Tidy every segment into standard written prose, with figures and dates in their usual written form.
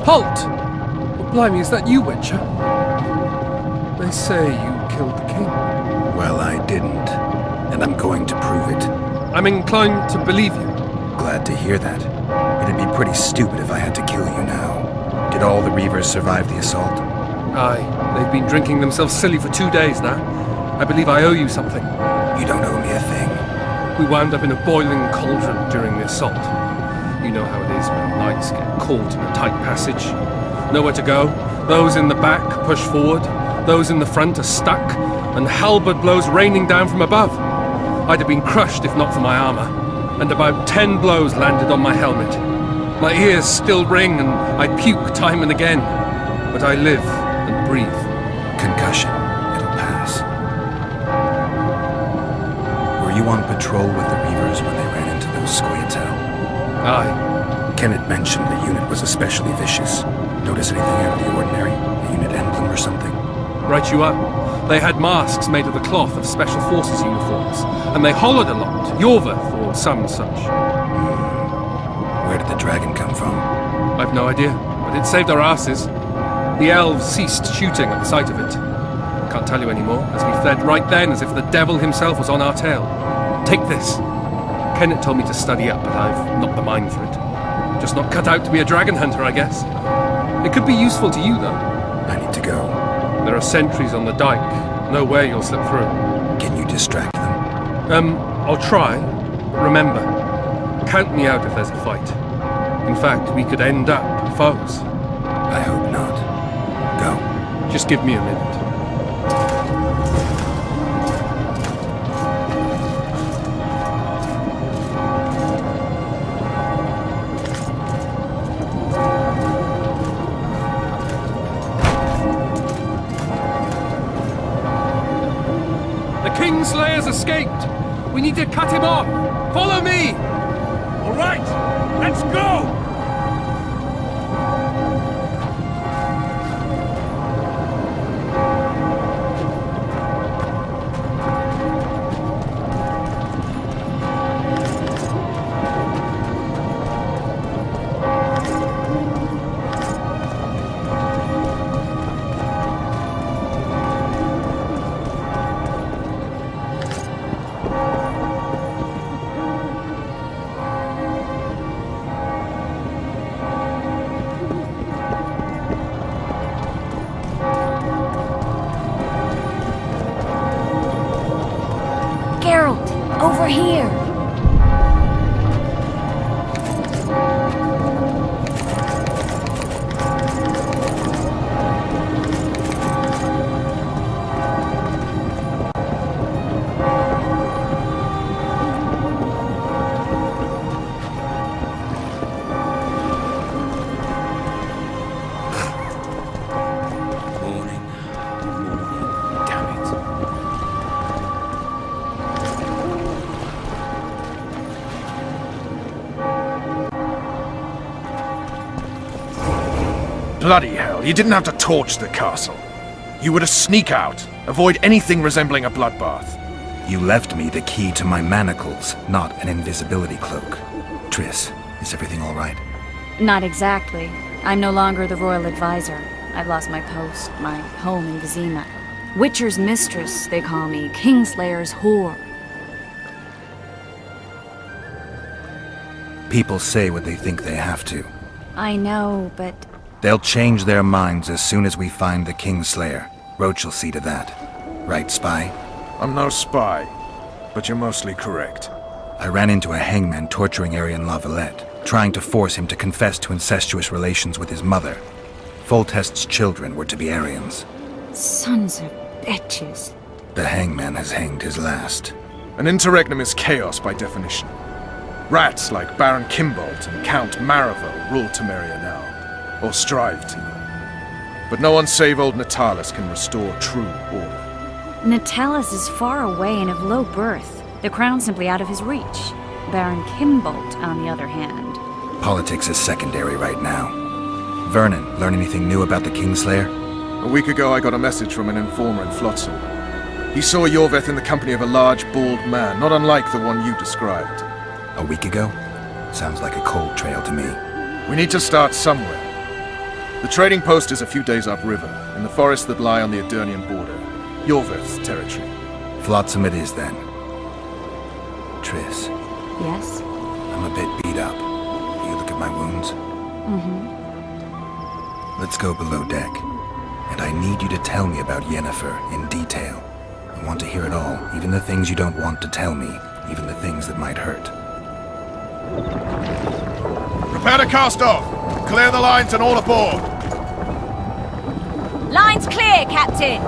Halt! Well, blimey, is that you, Witcher? They say you killed the king. Well, I didn't. And I'm going to prove it. I'm inclined to believe you. Glad to hear that. It'd be pretty stupid if I had to kill you now. Did all the Reavers survive the assault? Aye, they've been drinking themselves silly for 2 days now. I believe I owe you something. You don't owe me a thing. We wound up in a boiling cauldron during the assault. You know how it is when knights get caught in a tight passage. Nowhere to go. Those in the back push forward. Those in the front are stuck. And halberd blows raining down from above. I'd have been crushed if not for my armor. And about 10 blows landed on my helmet. My ears still ring and I puke time and again. But I live and breathe. Concussion. It'll pass. Were you on patrol with the Reavers when they ran into those Scoia'tael? Aye. Kenneth mentioned the unit was especially vicious. Notice anything out of the ordinary? A unit emblem or something? Right you are. They had masks made of the cloth of Special Forces uniforms, and they hollered a lot, Iorveth or some such. Where did the dragon come from? I've no idea, but it saved our asses. The elves ceased shooting at the sight of it. Can't tell you anymore, as we fled right then as if the devil himself was on our tail. Take this. Kenneth told me to study up, but I've not the mind for it. Just not cut out to be a dragon hunter, I guess. It could be useful to you, though. I need to go. There are sentries on the dike. No way you'll slip through. Can you distract them? I'll try. Remember, count me out if there's a fight. In fact, we could end up foes. I hope not. Go. Just give me a minute. The Kingslayer's escaped! We need to cut him off! Follow me! All right, let's go! Over here! Bloody hell, you didn't have to torch the castle. You were to sneak out, avoid anything resembling a bloodbath. You left me the key to my manacles, not an invisibility cloak. Triss, is everything all right? Not exactly. I'm no longer the royal advisor. I've lost my post, my home in Vizima. Witcher's mistress, they call me. Kingslayer's whore. People say what they think they have to. I know, but... They'll change their minds as soon as we find the Kingslayer. Roche will see to that. Right, spy? I'm no spy, but you're mostly correct. I ran into a hangman torturing Aryan Lavalette, trying to force him to confess to incestuous relations with his mother. Foltest's children were to be Aryans. Sons of bitches. The hangman has hanged his last. An interregnum is chaos by definition. Rats like Baron Kimbolt and Count Maravel rule Temeria now. Or strive to. But no one save old Natalis can restore true order. Natalis is far away and of low birth. The crown's simply out of his reach. Baron Kimbolt, on the other hand. Politics is secondary right now. Vernon, learn anything new about the Kingslayer? A week ago I got a message from an informer in Flotsam. He saw Iorveth in the company of a large, bald man, not unlike the one you described. A week ago? Sounds like a cold trail to me. We need to start somewhere. The trading post is a few days upriver, in the forests that lie on the Edirnian border. Iorveth's territory. Flotsam it is, then. Triss, Yes? I'm a bit beat up. You look at my wounds? Let's go below deck. And I need you to tell me about Yennefer in detail. I want to hear it all, even the things you don't want to tell me, even the things that might hurt. Prepare to cast off! Clear the lines and all aboard! Line's clear, Captain!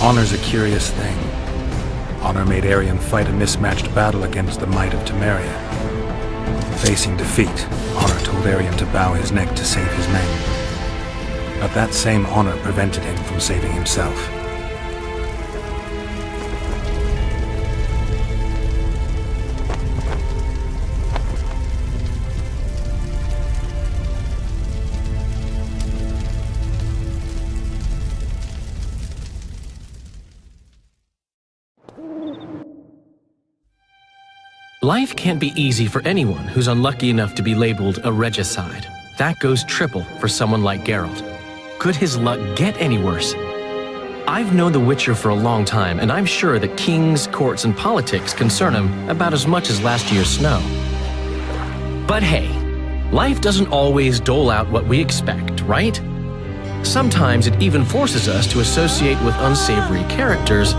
Honor's a curious thing. Honor made Arion fight a mismatched battle against the might of Temeria. Facing defeat, Honor told Arion to bow his neck to save his men. But that same honor prevented him from saving himself. Life can't be easy for anyone who's unlucky enough to be labeled a regicide. That goes triple for someone like Geralt. Could his luck get any worse? I've known the Witcher for a long time, and I'm sure that kings, courts, and politics concern him about as much as last year's snow. But hey, life doesn't always dole out what we expect, right? Sometimes it even forces us to associate with unsavory characters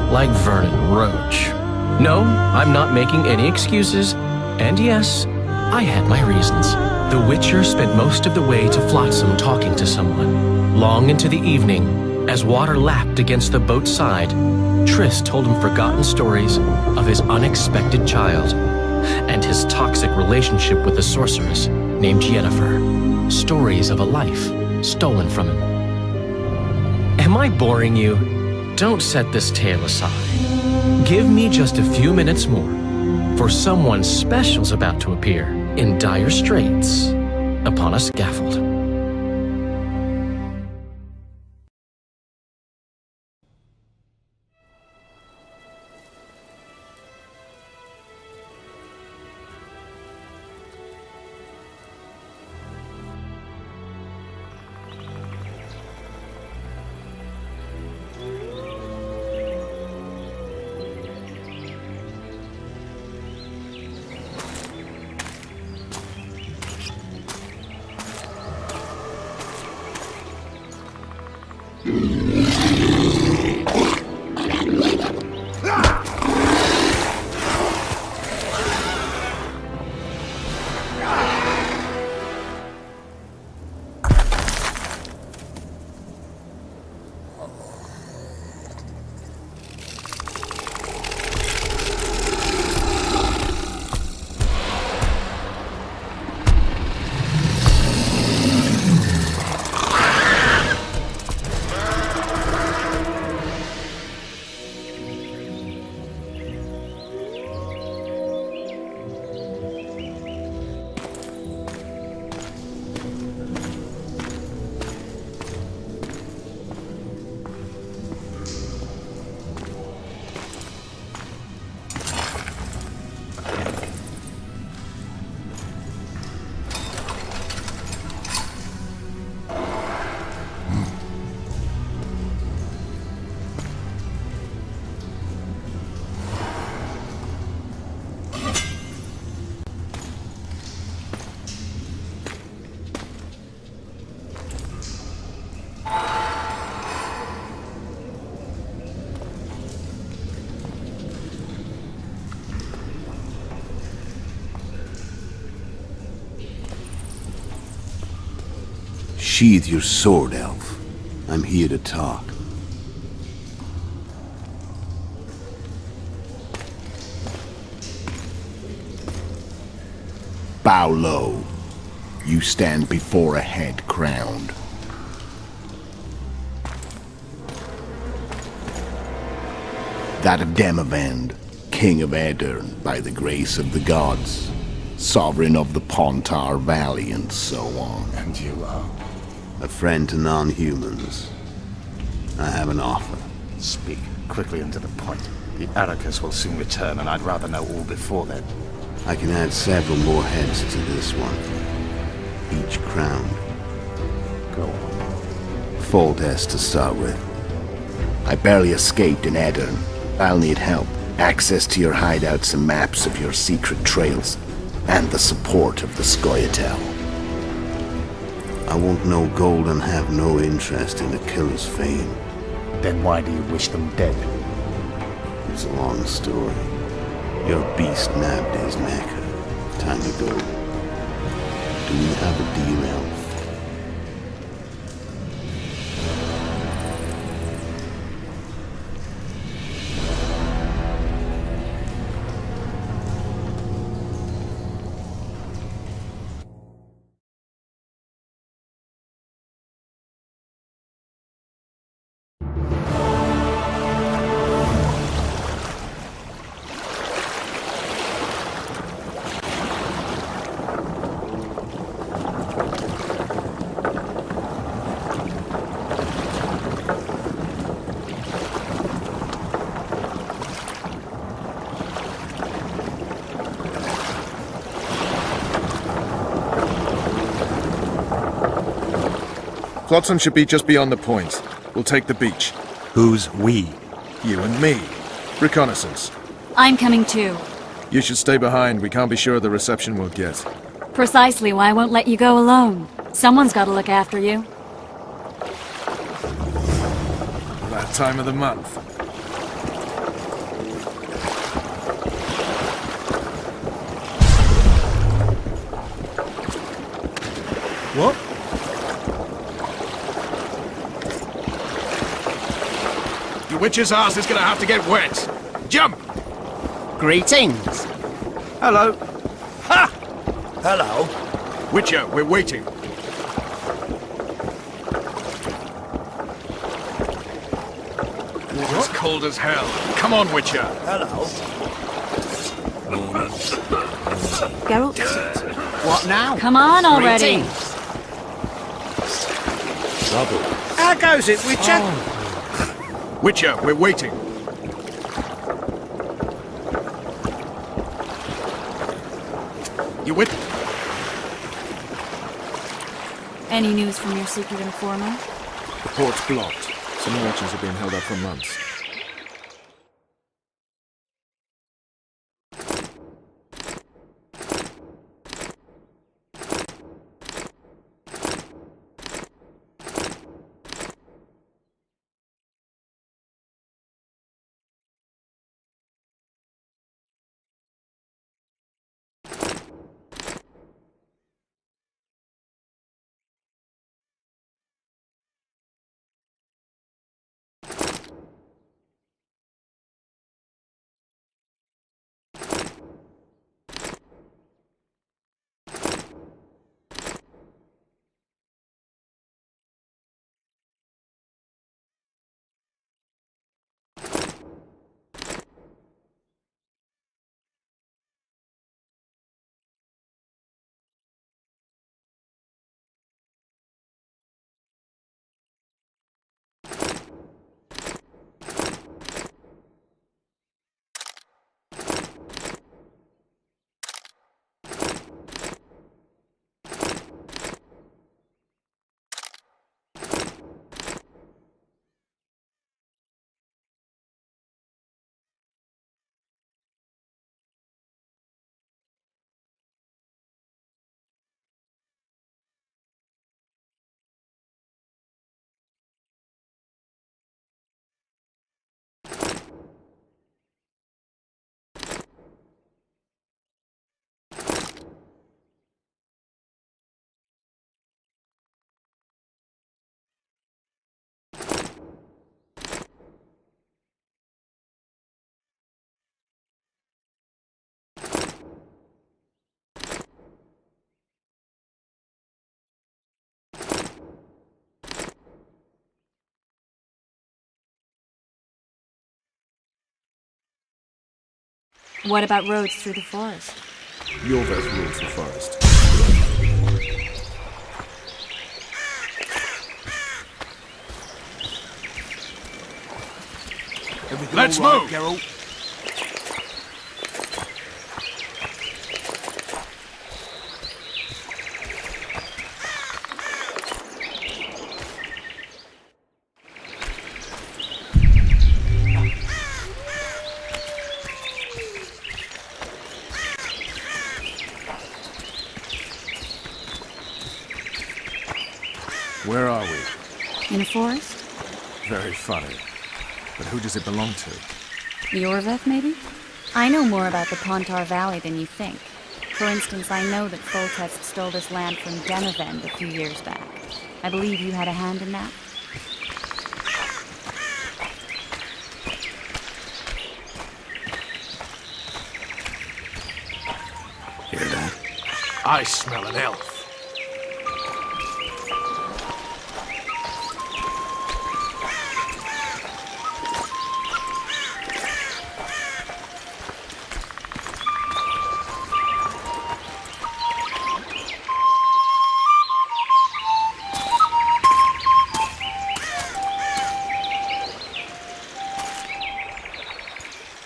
like Vernon Roche. No, I'm not making any excuses, and yes, I had my reasons. The Witcher spent most of the way to Flotsam talking to someone. Long into the evening, as water lapped against the boat's side, Triss told him forgotten stories of his unexpected child and his toxic relationship with a sorceress named Yennefer. Stories of a life stolen from him. Am I boring you? Don't set this tale aside. Give me just a few minutes more, for someone special's about to appear in dire straits upon a scaffold. Sheathe your sword, elf. I'm here to talk. Bow low. You stand before a head crowned. That of Demavend, King of Aedirn by the grace of the gods, sovereign of the Pontar Valley, and so on. And you are? A friend to non-humans. I have an offer. Speak quickly and to the point. The Arrakis will soon return, and I'd rather know all before then. I can add several more heads to this one. Each crown. Go on. Foltest to start with. I barely escaped in Aedirn. I'll need help. Access to your hideouts and maps of your secret trails. And the support of the Scoia'tael. I won't know gold and have no interest in the killer's fame. Then why do you wish them dead? It's a long story. Your beast nabbed his neck time ago. Do we have a deal, Elf? Flotsam should be just beyond the point. We'll take the beach. Who's we? You and me. Reconnaissance. I'm coming too. You should stay behind. We can't be sure of the reception we'll get. Precisely why I won't let you go alone. Someone's got to look after you. That time of the month. What? Your witch's ass is gonna have to get wet. Jump! Greetings. Hello. Ha! Hello. Witcher, we're waiting. Water's cold as hell. Come on, Witcher. Hello. Geralt, What now? come on already. Greetings. How goes it, Witcher? Witcher, we're waiting. You wit? Any news from your secret informer? The port's blocked. Some merchants have been held up for months. What about roads through the forest? Iorveth rules the forest. Let's move! Geralt? Where are we? In a forest? Very funny. But who does it belong to? Iorveth, maybe? I know more about the Pontar Valley than you think. For instance, I know that Foltest stole this land from Denevend a few years back. I believe you had a hand in that? Hear that? I smell an elf.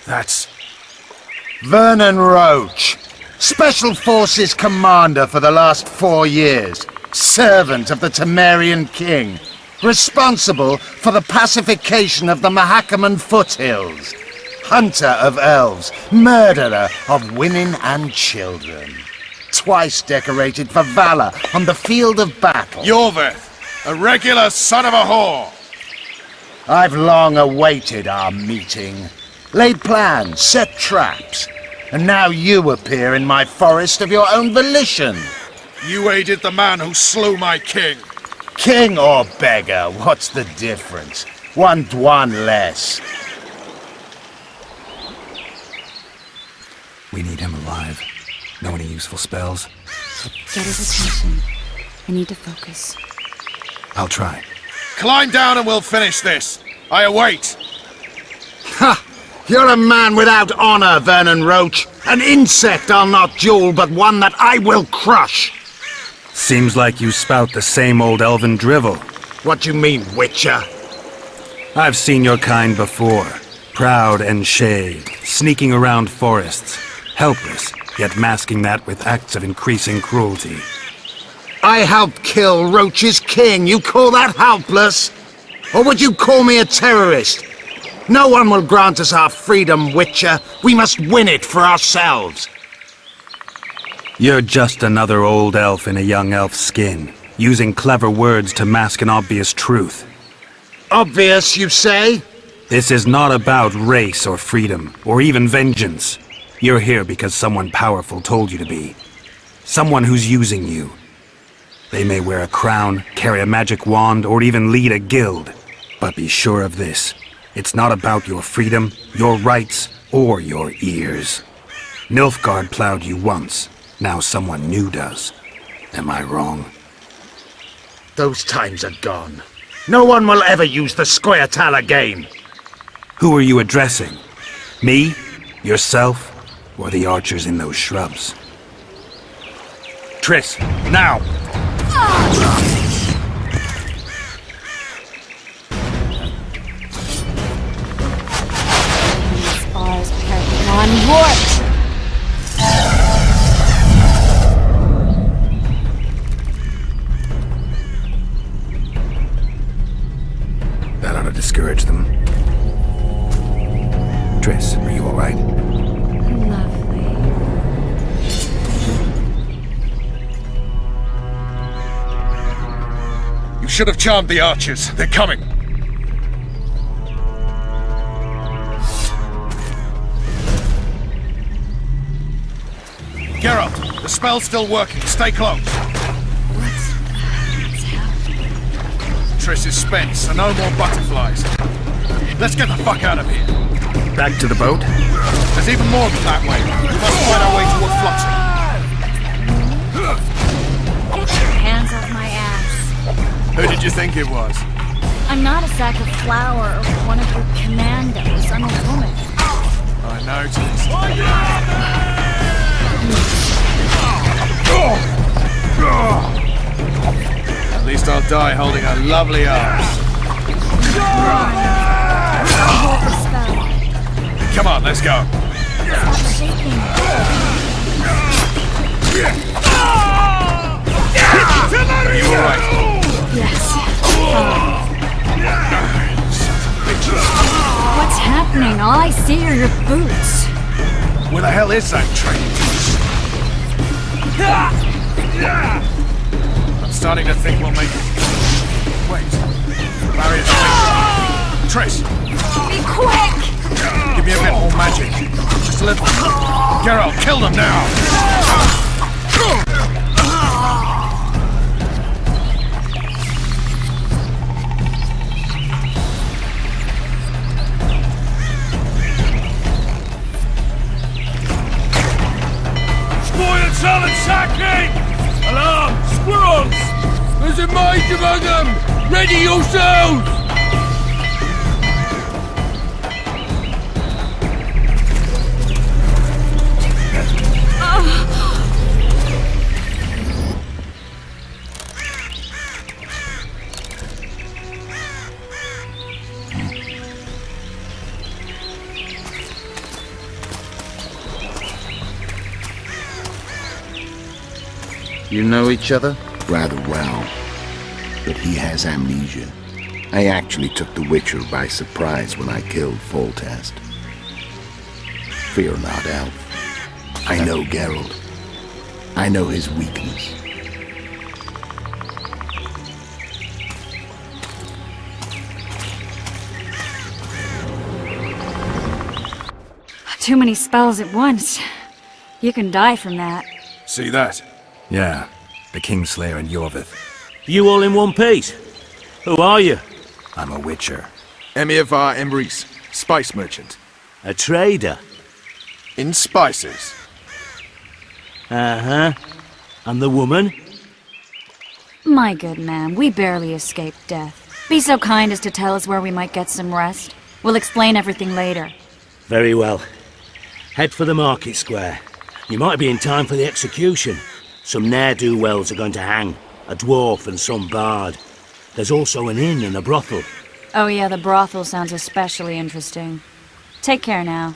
That's... Vernon Roche, Special Forces Commander for the last 4 years, servant of the Temerian King, responsible for the pacification of the Mahakaman foothills, hunter of elves, murderer of women and children, twice decorated for valor on the field of battle. Iorveth! A regular son of a whore! I've long awaited our meeting, laid plans, set traps, and now you appear in my forest of your own volition. You aided the man who slew my king! King or beggar, what's the difference? One less. We need him alive. Know any useful spells? Get his attention. I need to focus. I'll try. Climb down and we'll finish this! I await! Ha! You're a man without honor, Vernon Roche. An insect I'll not duel, but one that I will crush. Seems like you spout the same old elven drivel. What you mean, Witcher? I've seen your kind before. Proud and shaved, sneaking around forests. Helpless, yet masking that with acts of increasing cruelty. I helped kill Roche's king. You call that helpless? Or would you call me a terrorist? No one will grant us our freedom, Witcher. We must win it for ourselves. You're just another old elf in a young elf's skin, using clever words to mask an obvious truth. Obvious, you say? This is not about race or freedom, or even vengeance. You're here because someone powerful told you to be. Someone who's using you. They may wear a crown, carry a magic wand, or even lead a guild. But be sure of this. It's not about your freedom, your rights, or your ears. Nilfgaard plowed you once. Now someone new does. Am I wrong? Those times are gone. No one will ever use the Scoia'tael again. Who are you addressing? Me? Yourself? Or the archers in those shrubs? Triss, now! These bars are non-warped! That ought to discourage them. Triss, are you alright? Lovely. You should have charmed the archers. They're coming. Geralt, the spell's still working. Stay close. What's happening? Triss is spent, so no more butterflies. Let's get the fuck out of here. Back to the boat? There's even more than that way. We must find our way toward Flotsam. Get your hands off my ass. Who did you think it was? I'm not a sack of flour or one of your commandos. I'm a woman. I noticed. At least I'll die holding a lovely arse. Come on, let's go. Are you alright? Yes. What's happening? All I see are your boots. Where the hell is that train? I'm starting to think we'll make it. Wait. Barrier's open. Triss, Be quick! give me a bit more magic. Just a little. Geralt, kill them now! Scoia'tael attacking! Alarm! Squirrels! There's a mage among them! Ready yourselves! You know each other? Rather well, but he has amnesia. I actually took the Witcher by surprise when I killed Foltest. Fear not, Elf. I know Geralt. I know his weakness. Too many spells at once. You can die from that. See that? Yeah, the Kingslayer and Iorveth. You all in one piece? Who are you? I'm a Witcher. Emir var Emrys, spice merchant. A trader? In spices. Uh-huh. And the woman? My good man, we barely escaped death. Be so kind as to tell us where we might get some rest. We'll explain everything later. Very well. Head for the market square. You might be in time for the execution. Some ne'er-do-wells are going to hang. A dwarf and some bard. There's also an inn and a brothel. Oh yeah, the brothel sounds especially interesting. Take care now.